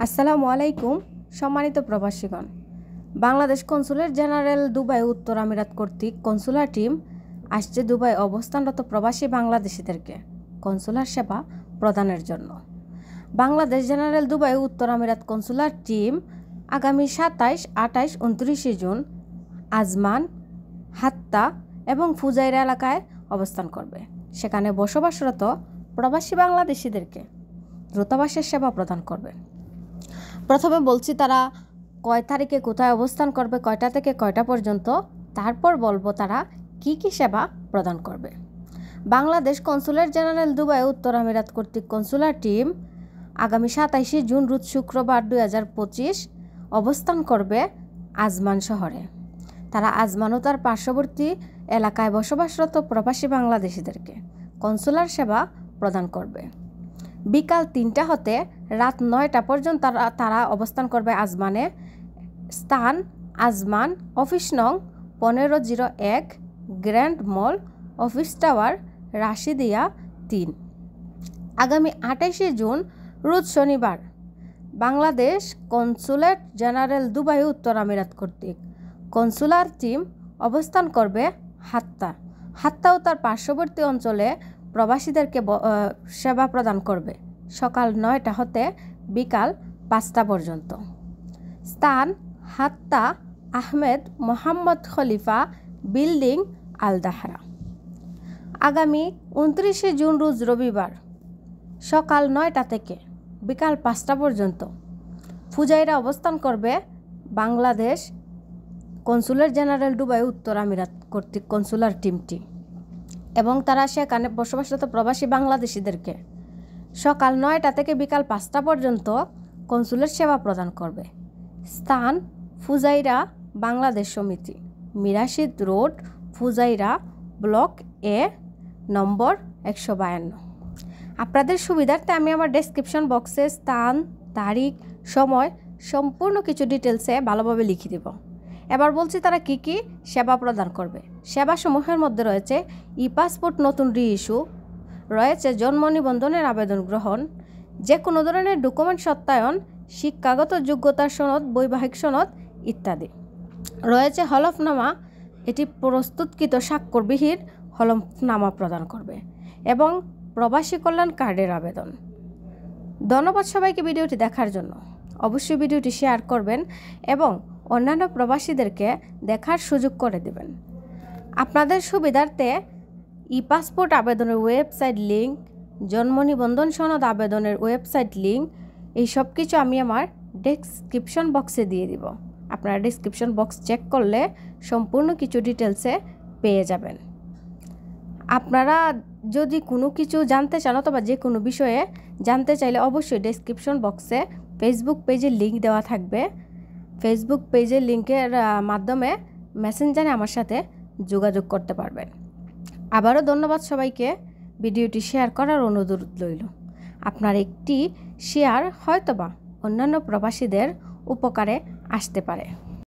আসসালামু আলাইকুম সম্মানিত প্রবাসীগণ। বাংলাদেশ কনসুলেট জেনারেল দুবাই উত্তর আমিরাত কর্তৃক কনসুলার টিম আসছে দুবাই অবস্থানরত প্রবাসী বাংলাদেশিদেরকে কনসুলার সেবা প্রদানের জন্য। বাংলাদেশ জেনারেল দুবাই উত্তর আমিরাত কনসুলার টিম আগামী 27, 28, 29 জুন আজমান, হাত্তা এবং ফুজাইরা এলাকায় অবস্থান করবে। সেখানে বসবাসরত প্রবাসী বাংলাদেশিদেরকে দূতাবাসের সেবা প্রদান করবে। প্রথমে বলছি তারা কয় তারিখে কোথায় অবস্থান করবে, কয়টা থেকে কয়টা পর্যন্ত, তারপর বলবো তারা কি কি সেবা প্রদান করবে। বাংলাদেশ কনসুলেট জেনারেল দুবাই উত্তর আমিরাত কর্তৃক কনসুলার টিম আগামী 27 জুন রোজ শুক্রবার 2025 অবস্থান করবে আজমান শহরে। তারা আজমান ও তার পার্শ্ববর্তী এলাকায় বসবাসরত প্রবাসী বাংলাদেশিদেরকে কনসুলার সেবা প্রদান করবে। বিকাল 3টা হতে রাত 9টা পর্যন্ত তারা অবস্থান করবে আজমানে। স্থান আজমান, অফিস নং 1501, গ্র্যান্ড মল, অফিস টাওয়ার, রাশিদিয়া 3। আগামী 28 জুন রোজ শনিবার বাংলাদেশ কনসুলেট জেনারেল দুবাই উত্তর আমিরাত কর্তৃক কনসুলার টিম অবস্থান করবে হাত্তা ও তার পার্শ্ববর্তী অঞ্চলে প্রবাসীদেরকে সেবা প্রদান করবে সকাল 9টা হতে বিকাল 5টা পর্যন্ত। স্থান হাত্তা আহমেদ মোহাম্মদ খলিফা বিল্ডিং, আল দাহরা। আগামী 29 জুন রোজ রবিবার সকাল 9টা থেকে বিকাল 5টা পর্যন্ত ফুজাইরা অবস্থান করবে বাংলাদেশ কনসুলেট জেনারেল দুবাই উত্তর আমিরাত কর্তৃক কনসুলার টিমটি এবং তারা সেখানে বসবাসরত প্রবাসী বাংলাদেশিদেরকে সকাল 9টা থেকে বিকাল 5টা পর্যন্ত কনসুলেট সেবা প্রদান করবে। স্থান ফুজাইরা বাংলাদেশ সমিতি, মিরাশিদ রোড, ফুজাইরা, ব্লক এ, নম্বর 152। আপনাদের সুবিধার্থে আমি আমার ডেসক্রিপশন বক্সে স্থান, তারিখ, সময় সম্পূর্ণ কিছু ডিটেলসে ভালোভাবে লিখে দেব। এবার বলছি তারা কি কি সেবা প্রদান করবে। সেবাসমূহের মধ্যে রয়েছে পাসপোর্ট নতুন রিইস্যু, রয়েছে জন্ম নিবন্ধনের আবেদন গ্রহণ, যে কোনো ধরনের ডকুমেন্ট সত্যায়ন, শিক্ষাগত যোগ্যতার সনদ, বৈবাহিক সনদ ইত্যাদি। রয়েছে হলফনামা, এটি প্রস্তুতকৃত স্বাক্ষরবিহীন হলফনামা প্রদান করবে এবং প্রবাসী কল্যাণ কার্ডের আবেদন। ধন্যবাদ সবাইকে ভিডিওটি দেখার জন্য। অবশ্যই ভিডিওটি শেয়ার করবেন এবং অন্যান্য প্রবাসীদেরকে দেখার সুযোগ করে দেবেন। আপনাদের সুবিধার্থে পাসপোর্ট আবেদনের ওয়েবসাইট লিঙ্ক, জন্ম নিবন্ধন সনদ আবেদনের ওয়েবসাইট লিঙ্ক, এই সব কিছু আমি আমার ডেসক্রিপশন বক্সে দিয়ে দিব। আপনারা ডেসক্রিপশন বক্স চেক করলে সম্পূর্ণ কিছু ডিটেলসে পেয়ে যাবেন। আপনারা যদি কোনো কিছু জানতে চান অথবা যে কোনো বিষয়ে জানতে চাইলে অবশ্যই ডেসক্রিপশন বক্সে ফেসবুক পেজের লিঙ্ক দেওয়া থাকবে। ফেসবুক পেজের লিঙ্কের মাধ্যমে মেসেঞ্জারে আমার সাথে যোগাযোগ করতে পারবেন। আবারও ধন্যবাদ সবাইকে। ভিডিওটি শেয়ার করার অনুরোধ রইল। আপনার একটি শেয়ার হয়তোবা অন্যান্য প্রবাসীদের উপকারে আসতে পারে।